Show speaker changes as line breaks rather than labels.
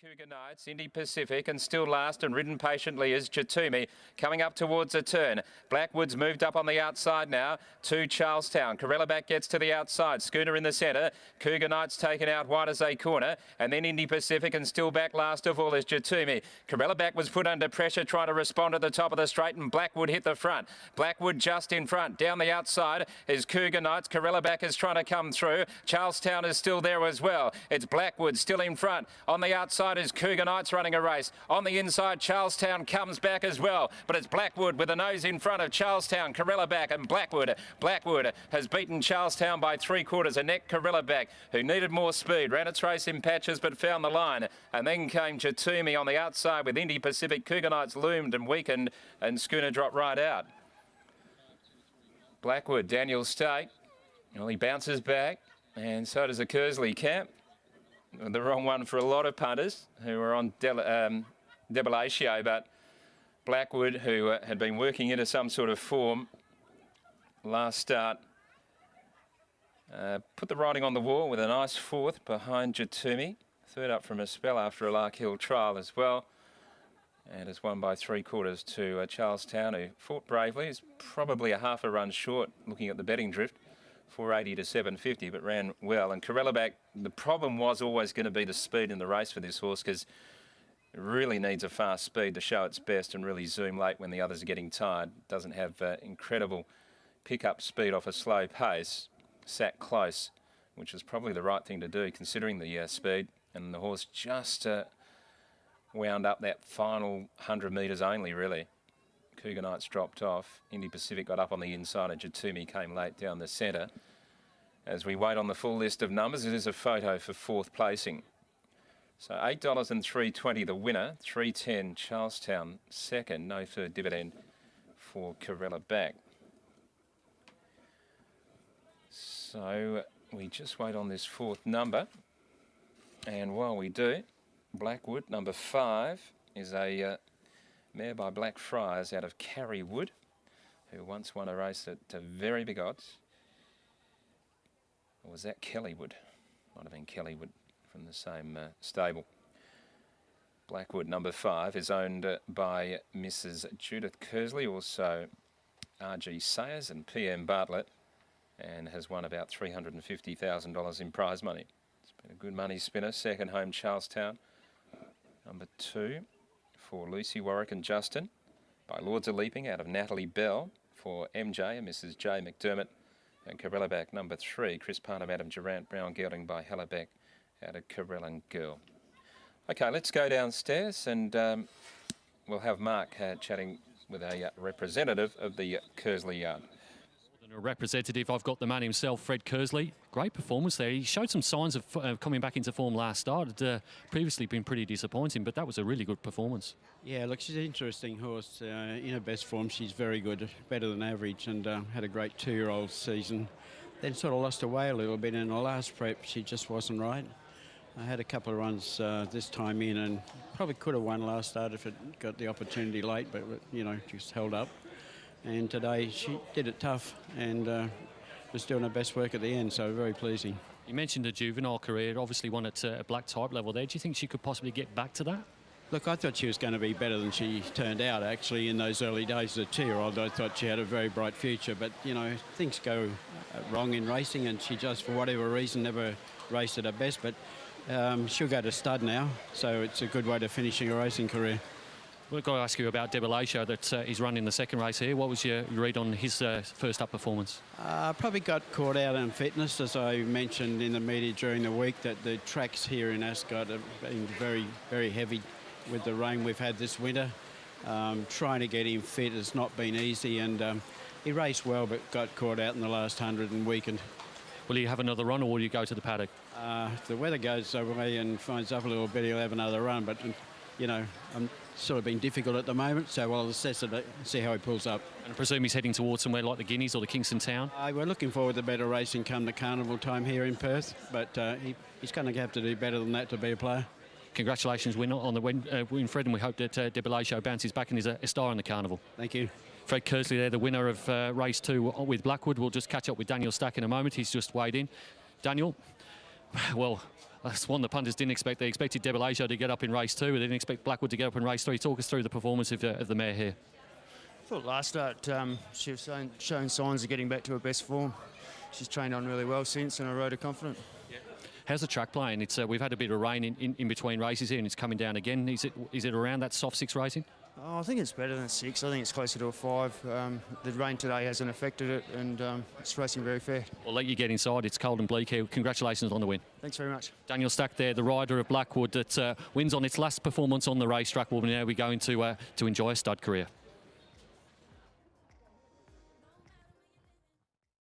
Cougar Knights, Indy Pacific, and still last and ridden patiently is Jatumi, coming up towards a turn. Blackwood's moved up on the outside now to Charlestown. Corella gets to the outside. Schooner in the centre. Cougar Knights taken out wide as a corner, and then Indy Pacific, and still back last of all is Jatumi. Corella was put under pressure trying to respond at the top of the straight, and Blackwood hit the front. Blackwood just in front. Down the outside is Cougar Knights. Corella is trying to come through. Charlestown is still there as well. It's Blackwood still in front. On the outside is Cougar Knights running a race. On the inside, Charlestown comes back as well. But it's Blackwood with the nose in front of Charlestown. Corella and Blackwood. Blackwood has beaten Charlestown by 3/4. A neck Corella who needed more speed. Ran its race in patches but found the line. And then came Jatumi on the outside with Indy Pacific. Cougar Knights loomed and weakened, and Schooner dropped right out. Blackwood, Daniel Stake. Well, he bounces back, and so does the Kersley camp. The wrong one for a lot of punters who were on Debelatio, but Blackwood, who had been working into some sort of form last start, put the writing on the wall with a nice fourth behind Jatumi. Third up from a spell after a Lark Hill trial as well. And has won by 3/4 to Charlestown, who fought bravely. Is probably a half a run short looking at the betting drift. 480 to 750, but ran well. And Corella, the problem was always going to be the speed in the race for this horse, because it really needs a fast speed to show its best and really zoom late when the others are getting tired. Doesn't have incredible pick-up speed off a slow pace. Sat close, which is probably the right thing to do considering the speed. And the horse just wound up that final 100 metres only, really. Cougar Knights dropped off. Indy Pacific got up on the inside, and Jatumi came late down the centre. As we wait on the full list of numbers, it is a photo for fourth placing. So $8 and $3.20 the winner, $3.10 Charlestown second, no third dividend for Corella. So we just wait on this fourth number, and while we do, Blackwood, number 5, is a mare by Blackfriars out of Carrywood, who once won a race at very big odds. Or was that Kellywood? Might have been Kellywood from the same stable. Blackwood, number 5, is owned by Mrs. Judith Kersley, also R.G. Sayers and P.M. Bartlett, and has won about $350,000 in prize money. It's been a good money spinner. Second home, Charlestown. Number 2 for Lucy Warwick and Justin, by Lords of Leaping out of Natalie Bell, for MJ and Mrs. J. McDermott, and Corella number 3, Chris Parham, Madam Durant, Brown Gelding by Hellabeck out of Corella Girl. Okay, let's go downstairs, and we'll have Mark chatting with a representative of the Kersley yard.
A representative, I've got the man himself, Fred Kersley. Great performance there. He showed some signs of coming back into form last start. It previously been pretty disappointing, but that was a really good performance.
Yeah, look, she's an interesting horse. In her best form, she's very good, better than average, and had a great 2-year-old season. Then sort of lost her way a little bit in the last prep. She just wasn't right. I had a couple of runs this time in, and probably could have won last start if it got the opportunity late, but, you know, just held up. And today she did it tough and was doing her best work at the end, so very pleasing.
You mentioned a juvenile career, obviously one at a black type level there. Do you think she could possibly get back to that?
Look, I thought she was going to be better than she turned out, actually, in those early days as a 2-year-old. I thought she had a very bright future, but, you know, things go wrong in racing, and she just, for whatever reason, never raced at her best, but she'll go to stud now, so it's a good way to finishing her racing career.
We've got to ask you about Debelatio that he's running the second race here. What was your read on his first up performance?
Probably got caught out in fitness, as I mentioned in the media during the week, that the tracks here in Ascot have been very, very heavy with the rain we've had this winter. Trying to get him fit has not been easy, and he raced well but got caught out in the last 100 and weakened.
Will he have another run, or will you go to the paddock?
If the weather goes away and finds up a little bit, he'll have another run, but, you know, I'm sort of been difficult at the moment, so I'll assess it and see how he pulls up.
And I presume he's heading towards somewhere like the Guineas or the Kingston Town?
We're looking forward to better racing come the carnival time here in Perth, but he's going to have to do better than that to be a player.
Congratulations on the win, Fred, and we hope that Debelatio bounces back and is a star in the carnival.
Thank you.
Fred Kersley there, the winner of race 2 with Blackwood. We'll just catch up with Daniel Stack in a moment. He's just weighed in. Daniel, well, That's one the punters didn't expect. They expected Debelaggio to get up in race 2, but they didn't expect Blackwood to get up in race 3. Talk us through the performance of the mare here.
I thought last start she was showing signs of getting back to her best form. She's trained on really well since, and I rode her confident.
How's the track playing? It's we've had a bit of rain in between races here, and it's coming down again. Is it around that soft 6 racing?
Oh, I think it's better than a 6. I think it's closer to a 5. The rain today hasn't affected it, and it's racing very fair.
I'll let you get inside. It's cold and bleak here. Congratulations on the win.
Thanks very much.
Daniel Stack there, the rider of Blackwood that wins on its last performance on the racetrack. Will now be going to enjoy a stud career.